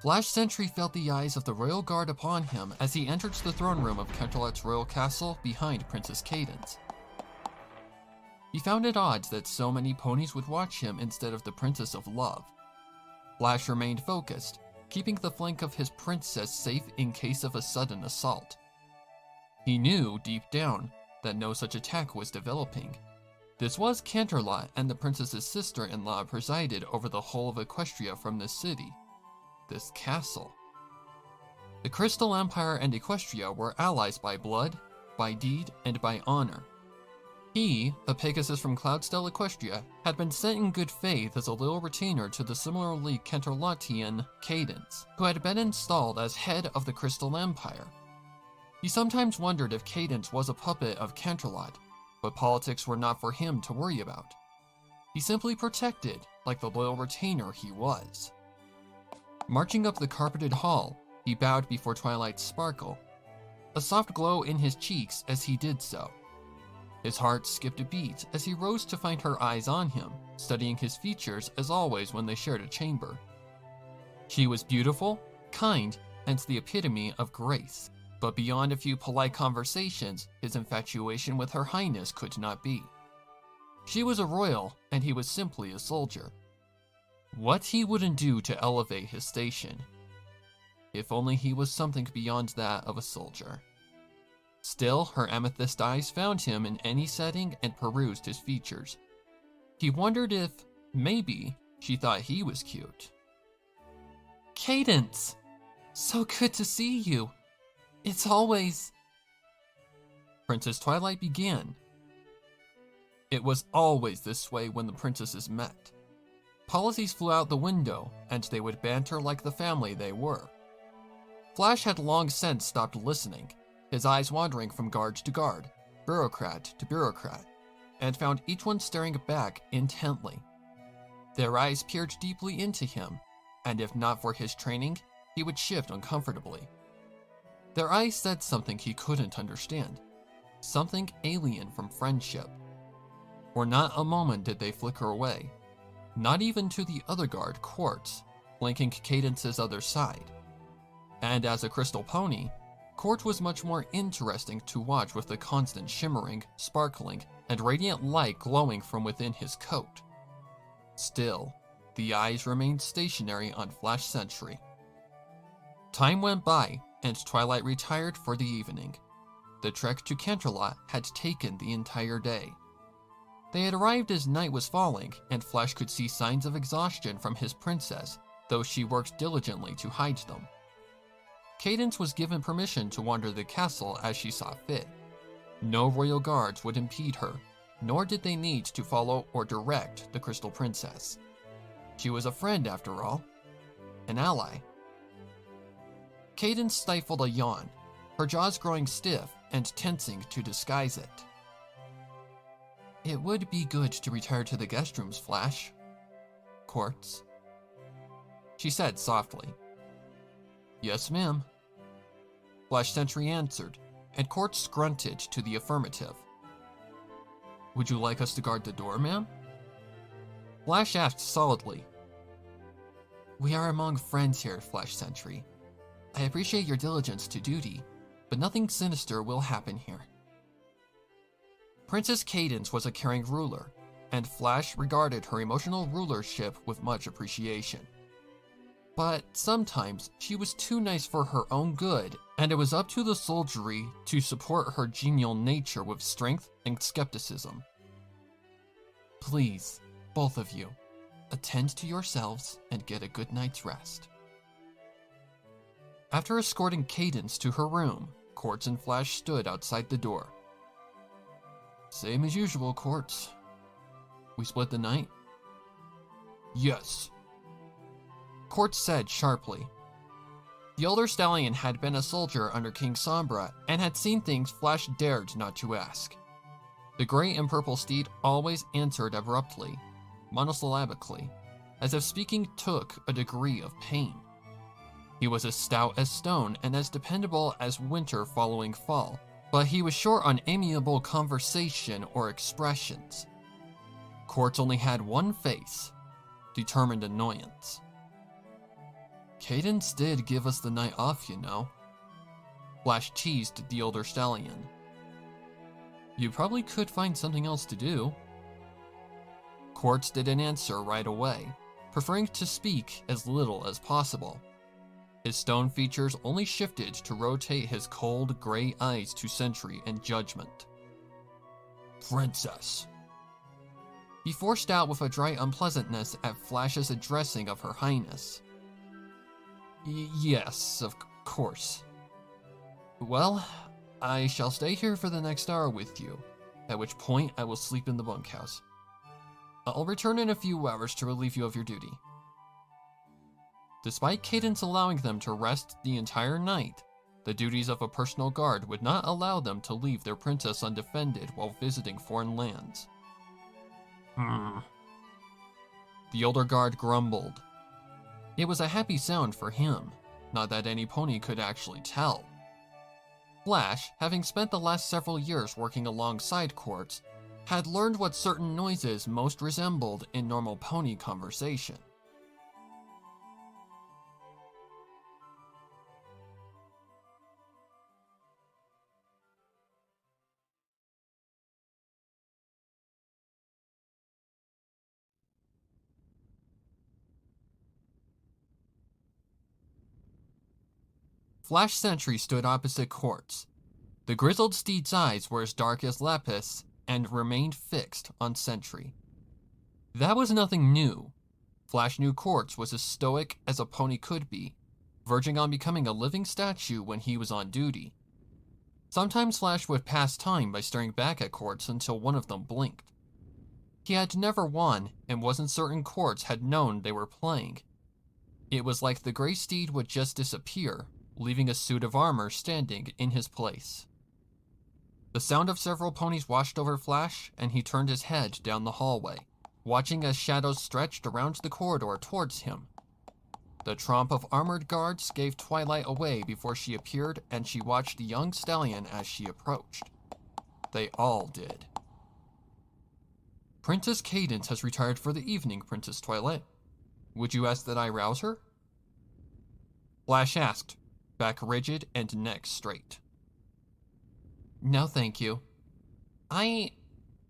Flash Sentry felt the eyes of the royal guard upon him as he entered the throne room of Canterlot's royal castle behind Princess Cadence. He found it odd that so many ponies would watch him instead of the Princess of Love. Flash remained focused, keeping the flank of his princess safe in case of a sudden assault. He knew, deep down, that no such attack was developing. This was Canterlot, and the princess's sister-in-law presided over the whole of Equestria from this city, this castle. The Crystal Empire and Equestria were allies by blood, by deed, and by honor. He, a Pegasus from Cloudstel Equestria, had been sent in good faith as a little retainer to the similarly Canterlotian Cadence, who had been installed as head of the Crystal Empire. He sometimes wondered if Cadence was a puppet of Canterlot, but politics were not for him to worry about. He simply protected, like the loyal retainer he was. Marching up the carpeted hall, he bowed before Twilight's sparkle, a soft glow in his cheeks as he did so. His heart skipped a beat as he rose to find her eyes on him, studying his features as always when they shared a chamber. She was beautiful, kind, and the epitome of grace, but beyond a few polite conversations, his infatuation with Her Highness could not be. She was a royal, and he was simply a soldier. What he wouldn't do to elevate his station. If only he was something beyond that of a soldier. Still, her amethyst eyes found him in any setting and perused his features. He wondered if, maybe, she thought he was cute. Cadence! So good to see you. It's always... Princess Twilight began. It was always this way when the princesses met. Policies flew out the window, and they would banter like the family they were. Flash had long since stopped listening, his eyes wandering from guard to guard, bureaucrat to bureaucrat, and found each one staring back intently. Their eyes peered deeply into him, and if not for his training, he would shift uncomfortably. Their eyes said something he couldn't understand, something alien from friendship. For not a moment did they flicker away, not even to the other guard, Quartz, flanking Cadence's other side. And as a crystal pony, Quartz was much more interesting to watch with the constant shimmering, sparkling, and radiant light glowing from within his coat. Still, the eyes remained stationary on Flash Sentry. Time went by, and Twilight retired for the evening. The trek to Canterlot had taken the entire day. They had arrived as night was falling, and Flash could see signs of exhaustion from his princess, though she worked diligently to hide them. Cadence was given permission to wander the castle as she saw fit. No royal guards would impede her, nor did they need to follow or direct the Crystal Princess. She was a friend after all, an ally. Cadence stifled a yawn, her jaws growing stiff and tensing to disguise it. It would be good to retire to the guest rooms, Flash. Quartz. She said softly. Yes, ma'am. Flash Sentry answered, and Quartz grunted to the affirmative. Would you like us to guard the door, ma'am? Flash asked solidly. We are among friends here, Flash Sentry. I appreciate your diligence to duty, but nothing sinister will happen here. Princess Cadence was a caring ruler, and Flash regarded her emotional rulership with much appreciation. But sometimes she was too nice for her own good, and it was up to the soldiery to support her genial nature with strength and skepticism. Please, both of you, attend to yourselves and get a good night's rest. After escorting Cadence to her room, Quartz and Flash stood outside the door. Same as usual, Quartz. We split the night? Yes. Quartz said sharply. The older stallion had been a soldier under King Sombra and had seen things Flash dared not to ask. The gray and purple steed always answered abruptly, monosyllabically, as if speaking took a degree of pain. He was as stout as stone and as dependable as winter following fall, but he was short on amiable conversation or expressions. Quartz only had one face, determined annoyance. Cadence did give us the night off, you know. Flash teased the older stallion. You probably could find something else to do. Quartz didn't answer right away, preferring to speak as little as possible. His stone features only shifted to rotate his cold, gray eyes to Sentry in judgment. Princess. He forced out with a dry unpleasantness at Flash's addressing of Her Highness. Yes, of course. Well, I shall stay here for the next hour with you, at which point I will sleep in the bunkhouse. I'll return in a few hours to relieve you of your duty. Despite Cadence allowing them to rest the entire night, the duties of a personal guard would not allow them to leave their princess undefended while visiting foreign lands. The older guard grumbled. It was a happy sound for him, not that any pony could actually tell. Flash, having spent the last several years working alongside Quartz, had learned what certain noises most resembled in normal pony conversation. Flash Sentry stood opposite Quartz. The grizzled steed's eyes were as dark as lapis and remained fixed on Sentry. That was nothing new. Flash knew Quartz was as stoic as a pony could be, verging on becoming a living statue when he was on duty. Sometimes Flash would pass time by staring back at Quartz until one of them blinked. He had never won and wasn't certain Quartz had known they were playing. It was like the gray steed would just disappear, leaving a suit of armor standing in his place. The sound of several ponies washed over Flash, and he turned his head down the hallway, watching as shadows stretched around the corridor towards him. The tromp of armored guards gave Twilight away before she appeared, and she watched the young stallion as she approached. They all did. Princess Cadence has retired for the evening, Princess Twilight. Would you ask that I rouse her? Flash asked, back rigid and neck straight. No, thank you. I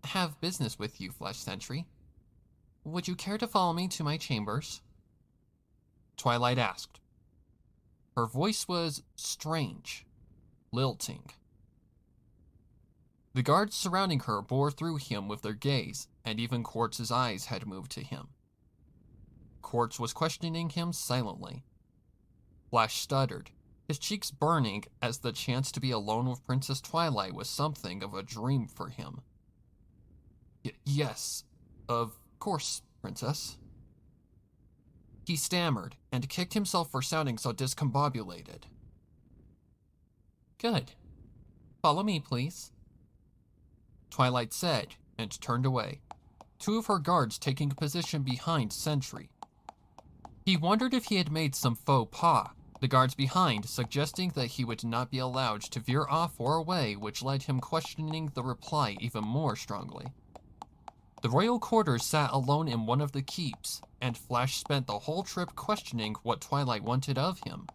have business with you, Flash Sentry. Would you care to follow me to my chambers? Twilight asked. Her voice was strange, lilting. The guards surrounding her bore through him with their gaze, and even Quartz's eyes had moved to him. Quartz was questioning him silently. Flash stuttered, his cheeks burning as the chance to be alone with Princess Twilight was something of a dream for him. Yes, of course, Princess. He stammered and kicked himself for sounding so discombobulated. Good. Follow me, please. Twilight said and turned away, two of her guards taking position behind Sentry. He wondered if he had made some faux pas, the guards behind suggesting that he would not be allowed to veer off or away, which led him questioning the reply even more strongly. The royal quarters sat alone in one of the keeps, and Flash spent the whole trip questioning what Twilight wanted of him.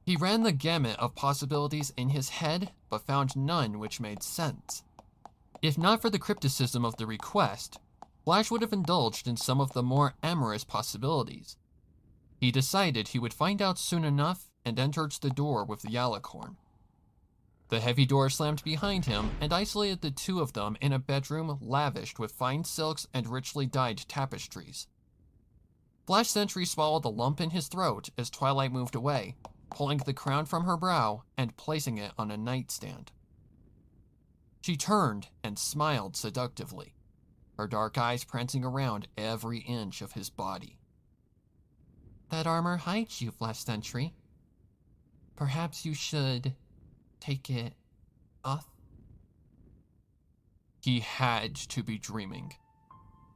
He ran the gamut of possibilities in his head, but found none which made sense. If not for the crypticism of the request, Flash would have indulged in some of the more amorous possibilities. He decided he would find out soon enough and entered the door with the Yalicorn. The heavy door slammed behind him and isolated the two of them in a bedroom lavished with fine silks and richly dyed tapestries. Flash Sentry swallowed a lump in his throat as Twilight moved away, pulling the crown from her brow and placing it on a nightstand. She turned and smiled seductively, her dark eyes prancing around every inch of his body. That armor hides you, Flash Sentry. Perhaps you should take it off. He had to be dreaming.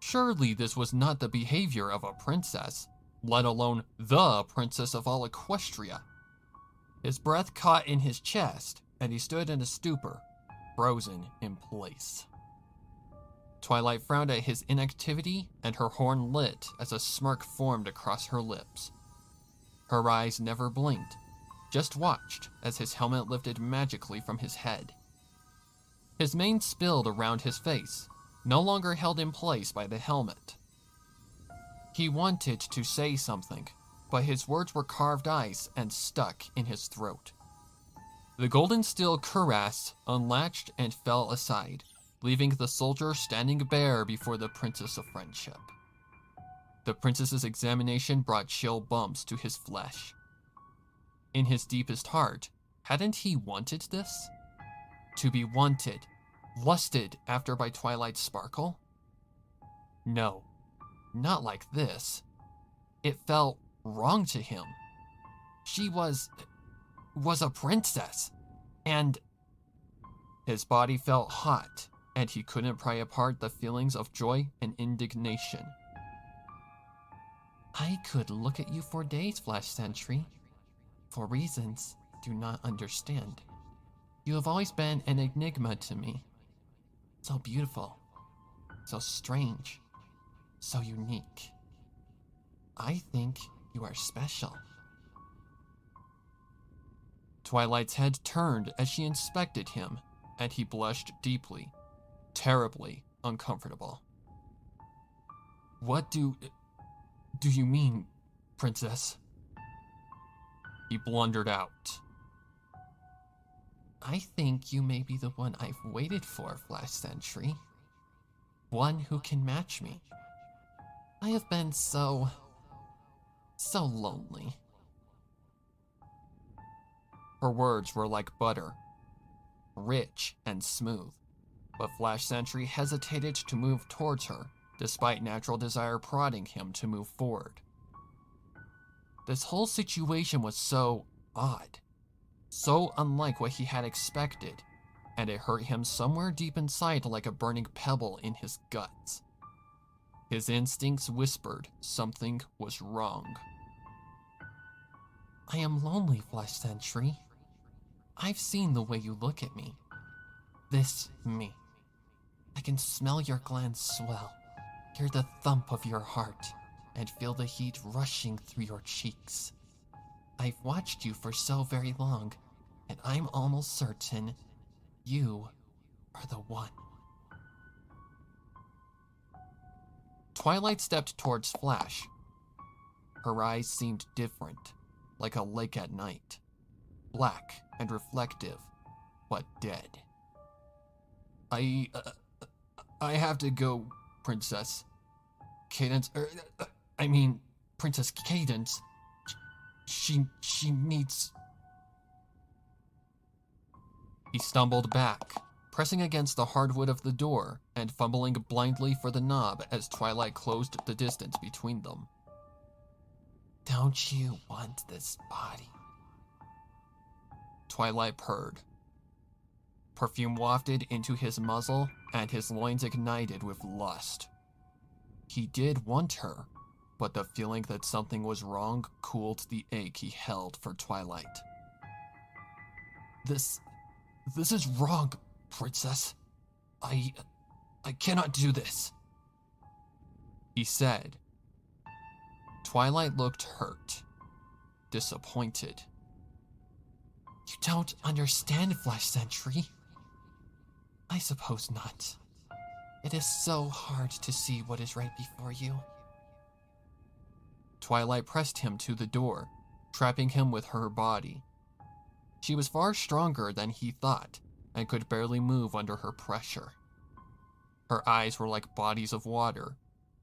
Surely this was not the behavior of a princess, let alone the princess of all Equestria. His breath caught in his chest, and he stood in a stupor, frozen in place. Twilight frowned at his inactivity, and her horn lit as a smirk formed across her lips. Her eyes never blinked, just watched as his helmet lifted magically from his head. His mane spilled around his face, no longer held in place by the helmet. He wanted to say something, but his words were carved ice and stuck in his throat. The golden steel cuirass unlatched and fell aside, leaving the soldier standing bare before the Princess of Friendship. The princess's examination brought chill bumps to his flesh. In his deepest heart, hadn't he wanted this? To be wanted, lusted after by Twilight's sparkle? No, not like this. It felt wrong to him. She was a princess, and his body felt hot, and he couldn't pry apart the feelings of joy and indignation. I could look at you for days, Flash Sentry, for reasons do not understand. You have always been an enigma to me. So beautiful, so strange, so unique. I think you are special. Twilight's head turned as she inspected him, and he blushed deeply, terribly uncomfortable. What do you mean, Princess? He blundered out. I think you may be the one I've waited for, Flash Sentry. One who can match me. I have been so lonely. Her words were like butter, rich and smooth, but Flash Sentry hesitated to move towards her, despite natural desire prodding him to move forward. This whole situation was so odd, so unlike what he had expected, and it hurt him somewhere deep inside like a burning pebble in his guts. His instincts whispered something was wrong. I am lonely, Flash Sentry. I've seen the way you look at me. This me. I can smell your glands swell, hear the thump of your heart, and feel the heat rushing through your cheeks. I've watched you for so very long, and I'm almost certain you are the one. Twilight stepped towards Flash. Her eyes seemed different, like a lake at night, black and reflective, but dead. I have to go, Princess. Cadence, Princess Cadence. She needs... He stumbled back, pressing against the hardwood of the door and fumbling blindly for the knob as Twilight closed the distance between them. Don't you want this body? Twilight purred. Perfume wafted into his muzzle, and his loins ignited with lust. He did want her, but the feeling that something was wrong cooled the ache he held for Twilight. This is wrong, Princess. I cannot do this, he said. Twilight looked hurt, disappointed. You don't understand, Flash Sentry. I suppose not. It is so hard to see what is right before you. Twilight pressed him to the door, trapping him with her body. She was far stronger than he thought, and could barely move under her pressure. Her eyes were like bodies of water,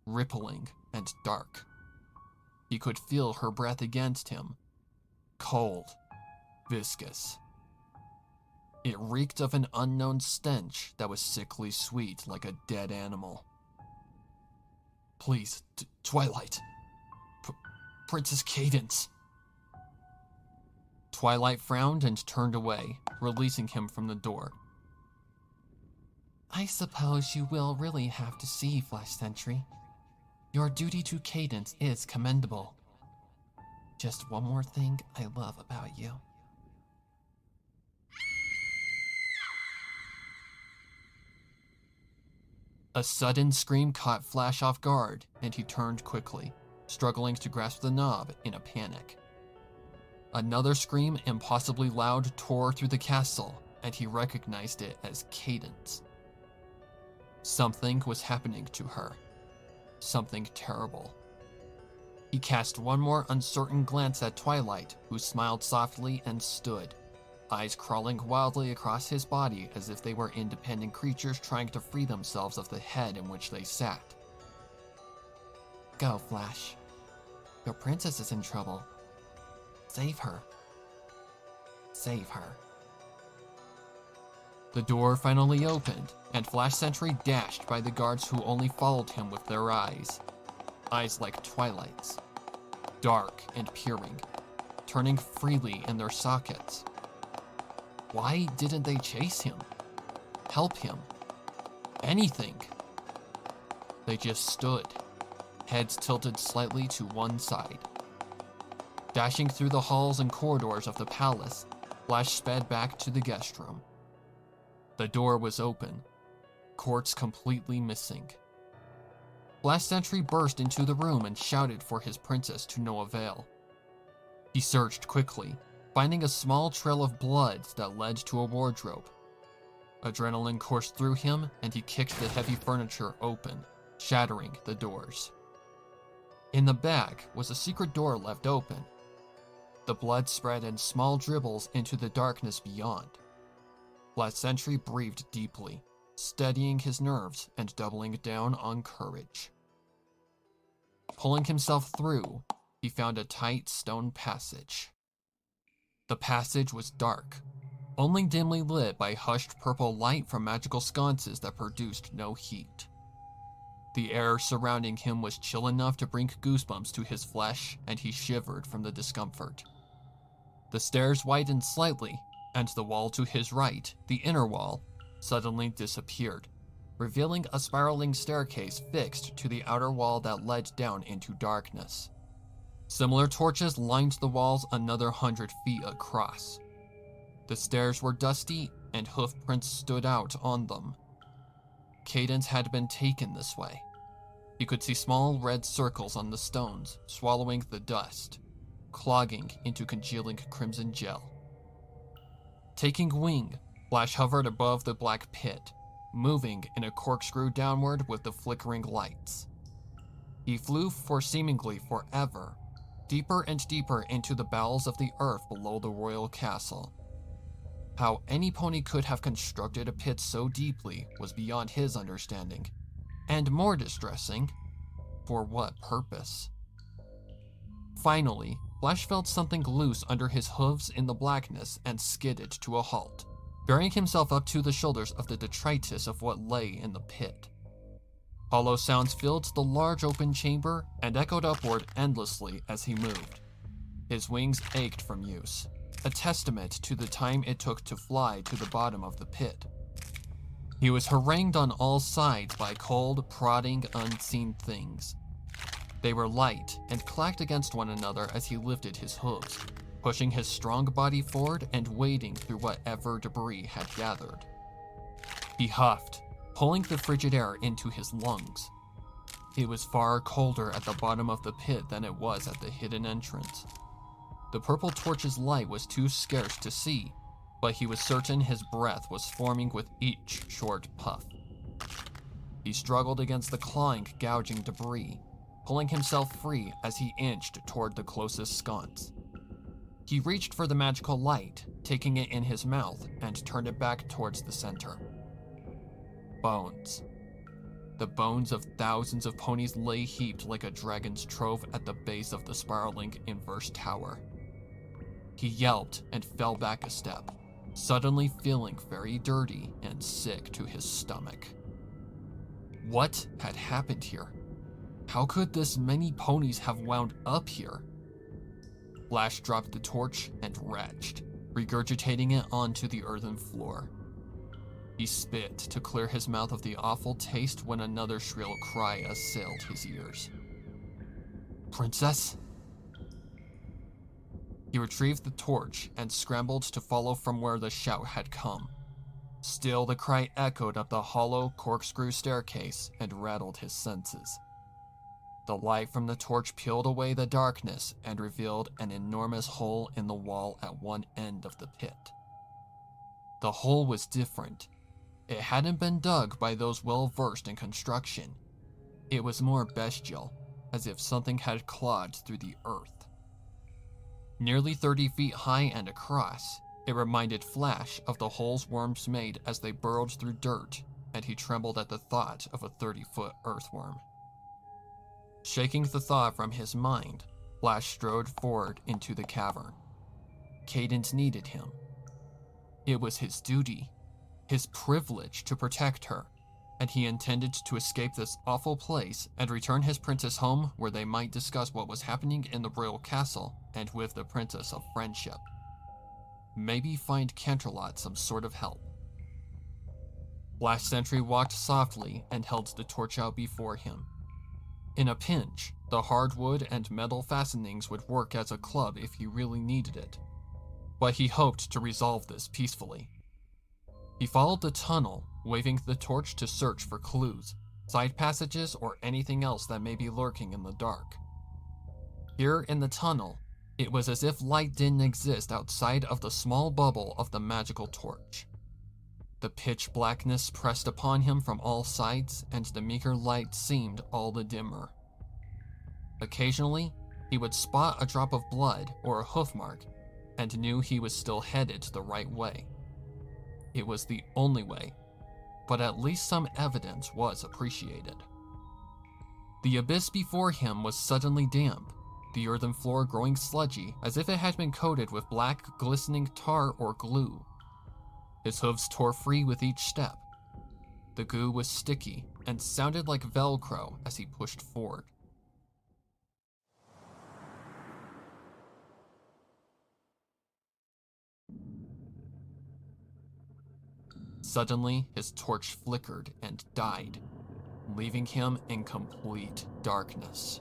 rippling and dark. He could feel her breath against him, cold, viscous. It reeked of an unknown stench that was sickly sweet like a dead animal. Please, Twilight. Princess Cadence. Twilight frowned and turned away, releasing him from the door. I suppose you will really have to see, Flash Sentry. Your duty to Cadence is commendable. Just one more thing I love about you. A sudden scream caught Flash off guard, and he turned quickly, struggling to grasp the knob in a panic. Another scream, impossibly loud, tore through the castle, and he recognized it as Cadence. Something was happening to her. Something terrible. He cast one more uncertain glance at Twilight, who smiled softly and stood, eyes crawling wildly across his body as if they were independent creatures trying to free themselves of the head in which they sat. Go, Flash. Your princess is in trouble. Save her. Save her. The door finally opened, and Flash Sentry dashed by the guards who only followed him with their eyes. Eyes like Twilight's. Dark and peering, turning freely in their sockets. Why didn't they chase him? Help him? Anything? They just stood, heads tilted slightly to one side. Dashing through the halls and corridors of the palace, Flash sped back to the guest room. The door was open, Quartz completely missing. Flash Sentry burst into the room and shouted for his princess to no avail. He searched quickly, finding a small trail of blood that led to a wardrobe. Adrenaline coursed through him, and he kicked the heavy furniture open, shattering the doors. In the back was a secret door left open. The blood spread in small dribbles into the darkness beyond. Flash Sentry breathed deeply, steadying his nerves and doubling down on courage. Pulling himself through, he found a tight stone passage. The passage was dark, only dimly lit by hushed purple light from magical sconces that produced no heat. The air surrounding him was chill enough to bring goosebumps to his flesh, and he shivered from the discomfort. The stairs widened slightly, and the wall to his right, the inner wall, suddenly disappeared, revealing a spiraling staircase fixed to the outer wall that led down into darkness. Similar torches lined the walls another 100 feet across. The stairs were dusty, and hoof prints stood out on them. Cadence had been taken this way. He could see small red circles on the stones, swallowing the dust, clogging into congealing crimson gel. Taking wing, Flash hovered above the black pit, moving in a corkscrew downward with the flickering lights. He flew for seemingly forever, deeper and deeper into the bowels of the earth below the royal castle. How any pony could have constructed a pit so deeply was beyond his understanding, and more distressing, for what purpose? Finally, Flash felt something loose under his hooves in the blackness and skidded to a halt, bearing himself up to the shoulders of the detritus of what lay in the pit. Hollow sounds filled the large open chamber and echoed upward endlessly as he moved. His wings ached from use, a testament to the time it took to fly to the bottom of the pit. He was harangued on all sides by cold, prodding, unseen things. They were light and clacked against one another as he lifted his hooves, pushing his strong body forward and wading through whatever debris had gathered. He huffed, pulling the frigid air into his lungs. It was far colder at the bottom of the pit than it was at the hidden entrance. The purple torch's light was too scarce to see, but he was certain his breath was forming with each short puff. He struggled against the clawing, gouging debris, pulling himself free as he inched toward the closest sconce. He reached for the magical light, taking it in his mouth, and turned it back towards the center. Bones. The bones of thousands of ponies lay heaped like a dragon's trove at the base of the spiraling inverse tower. He yelped and fell back a step, suddenly feeling very dirty and sick to his stomach. What had happened here? How could this many ponies have wound up here? Flash dropped the torch and retched, regurgitating it onto the earthen floor. He spit to clear his mouth of the awful taste when another shrill cry assailed his ears. Princess? He retrieved the torch and scrambled to follow from where the shout had come. Still, the cry echoed up the hollow, corkscrew staircase and rattled his senses. The light from the torch peeled away the darkness and revealed an enormous hole in the wall at one end of the pit. The hole was different. It hadn't been dug by those well-versed in construction. It was more bestial, as if something had clawed through the earth. Nearly 30 feet high and across, it reminded Flash of the holes worms made as they burrowed through dirt, and he trembled at the thought of a 30-foot earthworm. Shaking the thought from his mind, Flash strode forward into the cavern. Cadence needed him. It was his duty, his privilege to protect her, and he intended to escape this awful place and return his princess home where they might discuss what was happening in the royal castle and with the Princess of Friendship. Maybe find Canterlot some sort of help. Flash Sentry walked softly and held the torch out before him. In a pinch, the hardwood and metal fastenings would work as a club if he really needed it, but he hoped to resolve this peacefully. He followed the tunnel, waving the torch to search for clues, side passages, or anything else that may be lurking in the dark. Here in the tunnel, it was as if light didn't exist outside of the small bubble of the magical torch. The pitch blackness pressed upon him from all sides, and the meager light seemed all the dimmer. Occasionally, he would spot a drop of blood or a hoof mark, and knew he was still headed the right way. It was the only way, but at least some evidence was appreciated. The abyss before him was suddenly damp, the earthen floor growing sludgy as if it had been coated with black, glistening tar or glue. His hooves tore free with each step. The goo was sticky and sounded like Velcro as he pushed forward. Suddenly, his torch flickered and died, leaving him in complete darkness.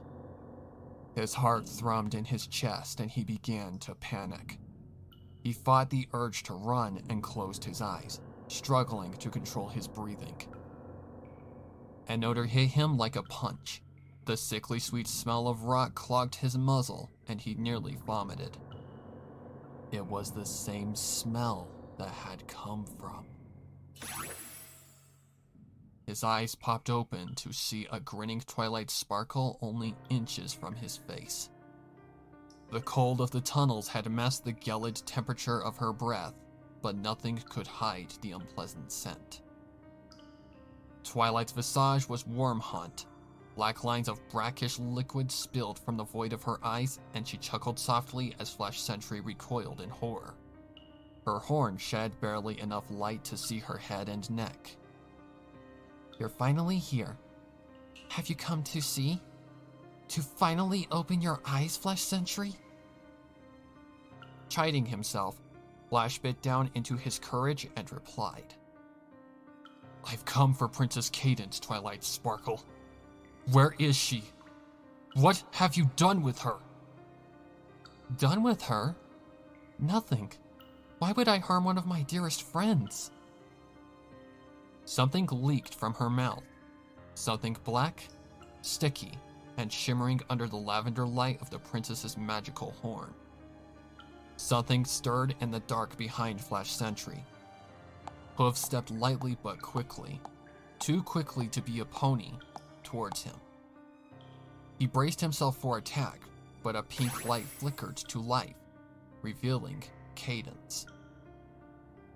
His heart thrummed in his chest and he began to panic. He fought the urge to run and closed his eyes, struggling to control his breathing. An odor hit him like a punch. The sickly sweet smell of rot clogged his muzzle and he nearly vomited. It was the same smell that had come from. His eyes popped open to see a grinning Twilight sparkle only inches from his face. The cold of the tunnels had masked the gelid temperature of her breath, but nothing could hide the unpleasant scent. Twilight's visage was worm-haunt. Black lines of brackish liquid spilled from the void of her eyes, and she chuckled softly as Flash Sentry recoiled in horror. Her horn shed barely enough light to see her head and neck. "You're finally here. Have you come to see? To finally open your eyes, Flash Sentry?" Chiding himself, Flash bit down into his courage and replied, "I've come for Princess Cadence, Twilight Sparkle. Where is she? What have you done with her?" "Done with her? Nothing. Why would I harm one of my dearest friends?" Something leaked from her mouth. Something black, sticky, and shimmering under the lavender light of the princess's magical horn. Something stirred in the dark behind Flash Sentry. Hooves stepped lightly but quickly, too quickly to be a pony, towards him. He braced himself for attack, but a pink light flickered to life, revealing Cadence.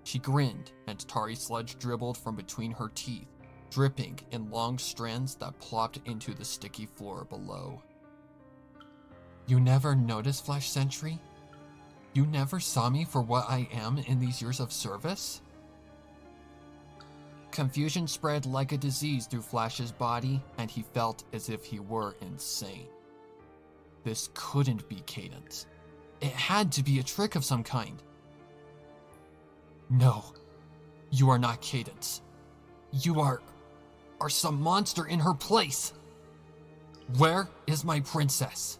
She grinned, and tarry sludge dribbled from between her teeth, dripping in long strands that plopped into the sticky floor below. "You never noticed, Flash Sentry? You never saw me for what I am in these years of service?" Confusion spread like a disease through Flash's body, and he felt as if he were insane. This couldn't be Cadence. It had to be a trick of some kind. "No, you are not Cadence. You are some monster in her place. Where is my princess?"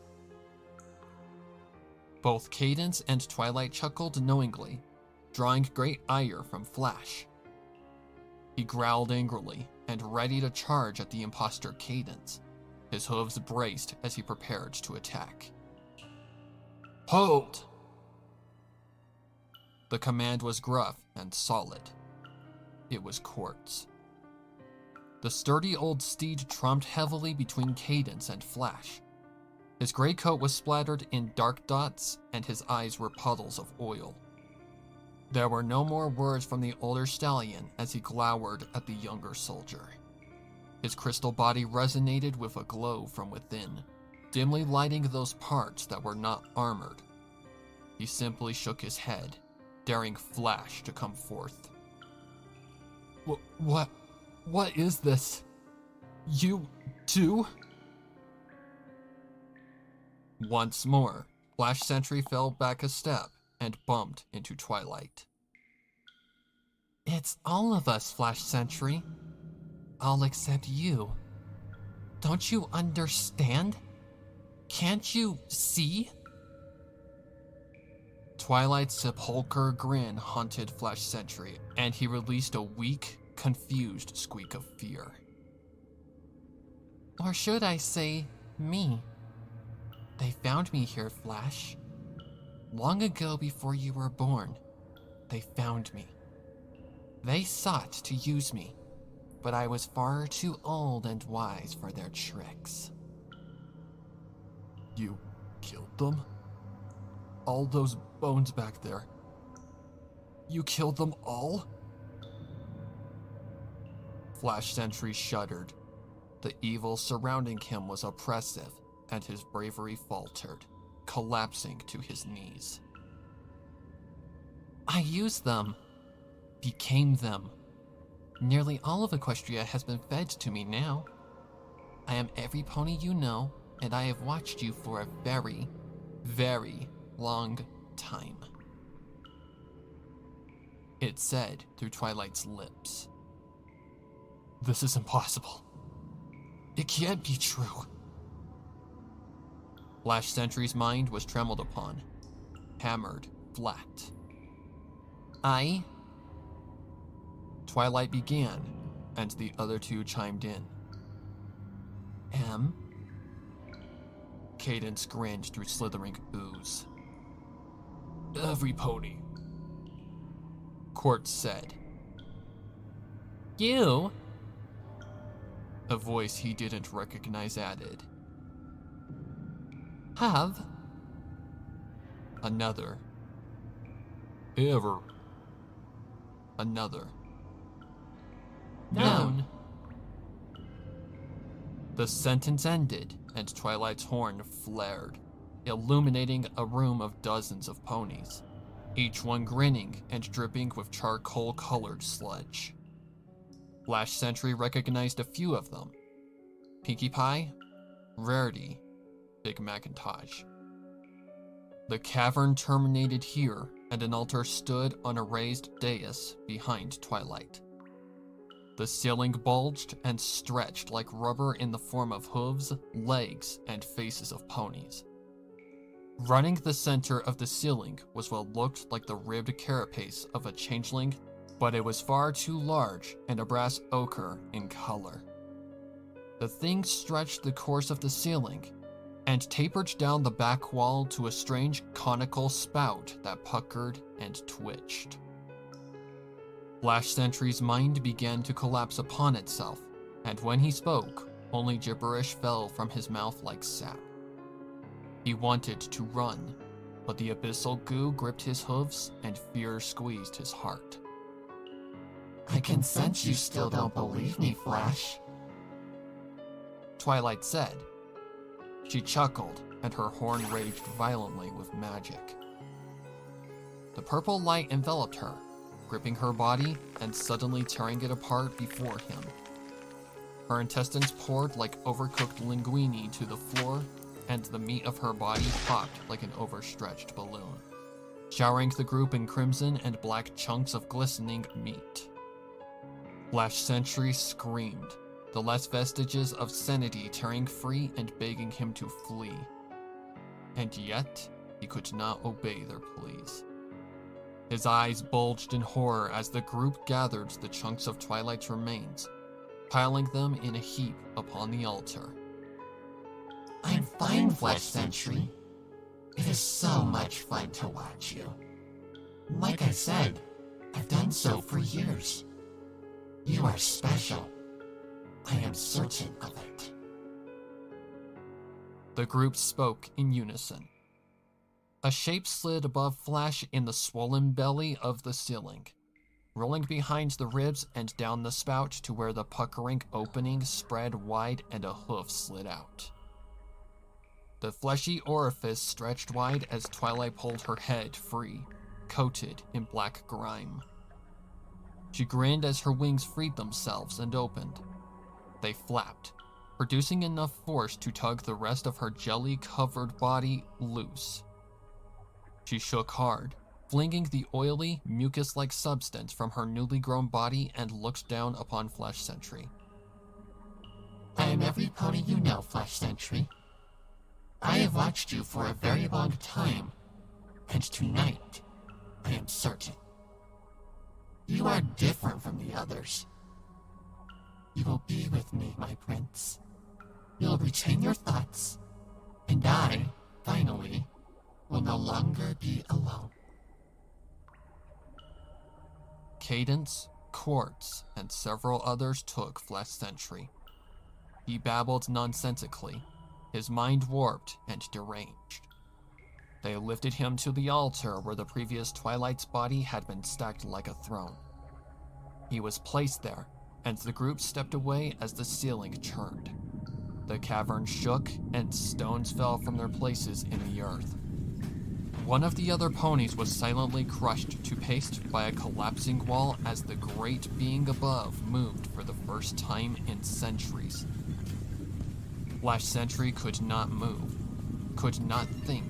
Both Cadence and Twilight chuckled knowingly, drawing great ire from Flash. He growled angrily and ready to charge at the imposter Cadence, His hooves braced as he prepared to attack. "Hold!" The command was gruff and solid. It was Quartz. The sturdy old steed trumped heavily between Cadence and Flash. His gray coat was splattered in dark dots, and his eyes were puddles of oil. There were no more words from the older stallion as he glowered at the younger soldier. His crystal body resonated with a glow from within, dimly lighting those parts that were not armored. He simply shook his head, daring Flash to come forth. What is this? You too?" Once more, Flash Sentry fell back a step and bumped into Twilight. "It's all of us, Flash Sentry. All except you. Don't you understand? Can't you see?" Twilight's sepulchre grin haunted Flash Sentry, and he released a weak, confused squeak of fear. "Or should I say, me? They found me here, Flash. Long ago before you were born, they found me. They sought to use me, but I was far too old and wise for their tricks." "You killed them? All those bones back there? You killed them all?" Flash Sentry shuddered. The evil surrounding him was oppressive, and his bravery faltered, collapsing to his knees. "I used them. Became them. Nearly all of Equestria has been fed to me now. I am every pony you know, and I have watched you for a very, very long time," it said through Twilight's lips. "This is impossible. It can't be true." Flash Sentry's mind was trembled upon, hammered flat. Twilight began, and the other two chimed in. Cadence grinned through slithering ooze. "Every pony," Quartz said. "You?" A voice he didn't recognize added. "Have?" Another. "Ever?" Another. "Known." The sentence ended, and Twilight's horn flared, illuminating a room of dozens of ponies, each one grinning and dripping with charcoal-colored sludge. Flash Sentry recognized a few of them. Pinkie Pie, Rarity, Big Macintosh. The cavern terminated here, and an altar stood on a raised dais behind Twilight. The ceiling bulged and stretched like rubber in the form of hooves, legs, and faces of ponies. Running the center of the ceiling was what looked like the ribbed carapace of a changeling, but it was far too large and a brass ochre in color. The thing stretched the course of the ceiling and tapered down the back wall to a strange conical spout that puckered and twitched. Flash Sentry's mind began to collapse upon itself, and when he spoke, only gibberish fell from his mouth like sap. He wanted to run, but the abyssal goo gripped his hooves and fear squeezed his heart. "I can sense you still don't believe me, Flash," Twilight said. She chuckled, and her horn raged violently with magic. The purple light enveloped her, gripping her body and suddenly tearing it apart before him. Her intestines poured like overcooked linguine to the floor, and the meat of her body popped like an overstretched balloon, showering the group in crimson and black chunks of glistening meat. Flash Sentry screamed, the last vestiges of sanity tearing free and begging him to flee. And yet, he could not obey their pleas. His eyes bulged in horror as the group gathered the chunks of Twilight's remains, piling them in a heap upon the altar. fine, Flash Sentry. It is so much fun to watch you. Like I said, I've done so for years. You are special. I am certain of it. The group spoke in unison. A shape slid above Flash in the swollen belly of the ceiling, rolling behind the ribs and down the spout to where the puckering opening spread wide and a hoof slid out. The fleshy orifice stretched wide as Twilight pulled her head free, coated in black grime. She grinned as her wings freed themselves and opened. They flapped, producing enough force to tug the rest of her jelly-covered body loose. She shook hard, flinging the oily, mucus-like substance from her newly grown body and looked down upon Flash Sentry. I am every pony you know, Flash Sentry. I have watched you for a very long time, and tonight, I am certain. You are different from the others. You will be with me, my prince. You'll retain your thoughts, and I, finally, will no longer be alone. Cadence, Quartz, and several others took Flash Sentry. He babbled nonsensically, his mind warped and deranged. They lifted him to the altar where the previous Twilight's body had been stacked like a throne. He was placed there, and the group stepped away as the ceiling churned. The cavern shook, and stones fell from their places in the earth. One of the other ponies was silently crushed to paste by a collapsing wall as the great being above moved for the first time in centuries. Flash Sentry could not move, could not think,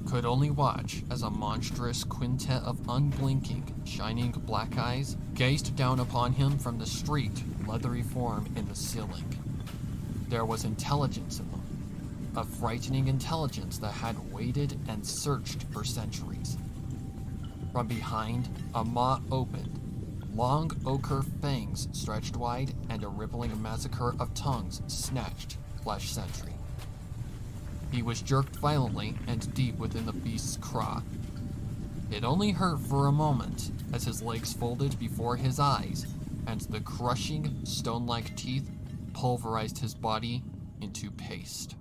could only watch as a monstrous quintet of unblinking, shining black eyes gazed down upon him from the streaked, leathery form in the ceiling. There was intelligence in them, a frightening intelligence that had waited and searched for centuries. From behind, a maw opened. Long ochre fangs stretched wide, and a rippling massacre of tongues snatched Flash Sentry. He was jerked violently and deep within the beast's craw. It only hurt for a moment as his legs folded before his eyes, and the crushing, stone-like teeth pulverized his body into paste.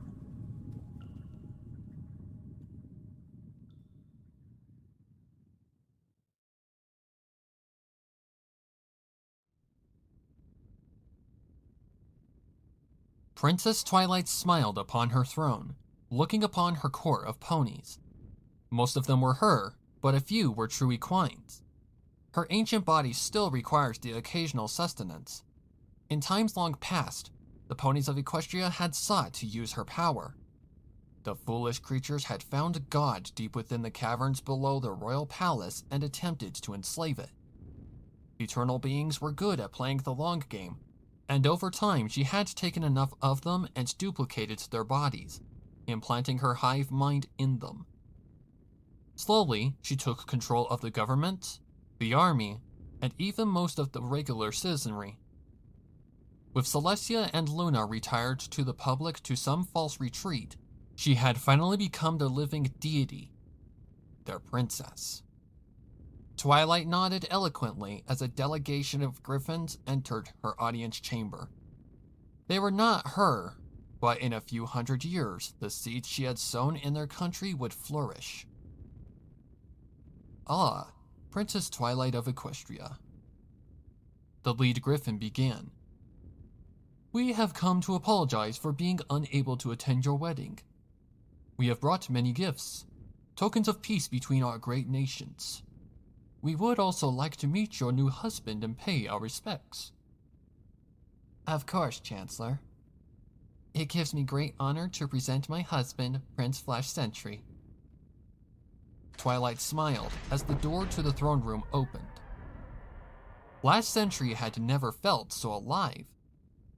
Princess Twilight smiled upon her throne, looking upon her court of ponies. Most of them were her, but a few were true equines. Her ancient body still requires the occasional sustenance. In times long past, the ponies of Equestria had sought to use her power. The foolish creatures had found God deep within the caverns below the royal palace and attempted to enslave it. Eternal beings were good at playing the long game, and over time she had taken enough of them and duplicated their bodies, implanting her hive mind in them. Slowly, she took control of the government, the army, and even most of the regular citizenry. With Celestia and Luna retired to the public to some false retreat, she had finally become the living deity, their princess. Twilight nodded eloquently as a delegation of griffins entered her audience chamber. They were not her, but in a few hundred years, the seeds she had sown in their country would flourish. Ah, Princess Twilight of Equestria. The lead griffin began. We have come to apologize for being unable to attend your wedding. We have brought many gifts, tokens of peace between our great nations. We would also like to meet your new husband and pay our respects. Of course, Chancellor. It gives me great honor to present my husband, Prince Flash Sentry. Twilight smiled as the door to the throne room opened. Flash Sentry had never felt so alive,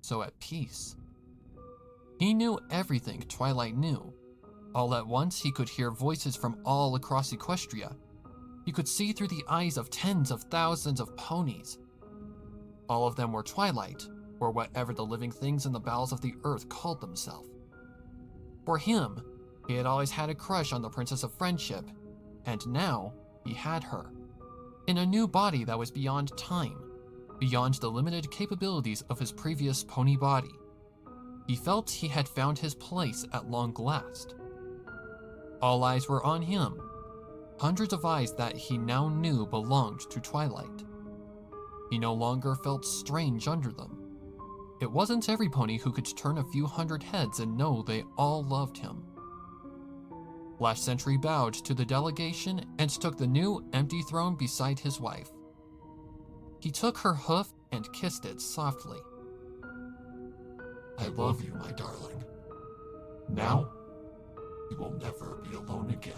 so at peace. He knew everything Twilight knew. All at once he could hear voices from all across Equestria. He could see through the eyes of tens of thousands of ponies. All of them were Twilight, or whatever the living things in the bowels of the earth called themselves. For him, he had always had a crush on the Princess of Friendship, and now he had her. In a new body that was beyond time, beyond the limited capabilities of his previous pony body. He felt he had found his place at long last. All eyes were on him, hundreds of eyes that he now knew belonged to Twilight. He no longer felt strange under them. It wasn't every pony who could turn a few hundred heads and know they all loved him. Last Sentry bowed to the delegation and took the new, empty throne beside his wife. He took her hoof and kissed it softly. I love you, my darling. Now, you will never be alone again.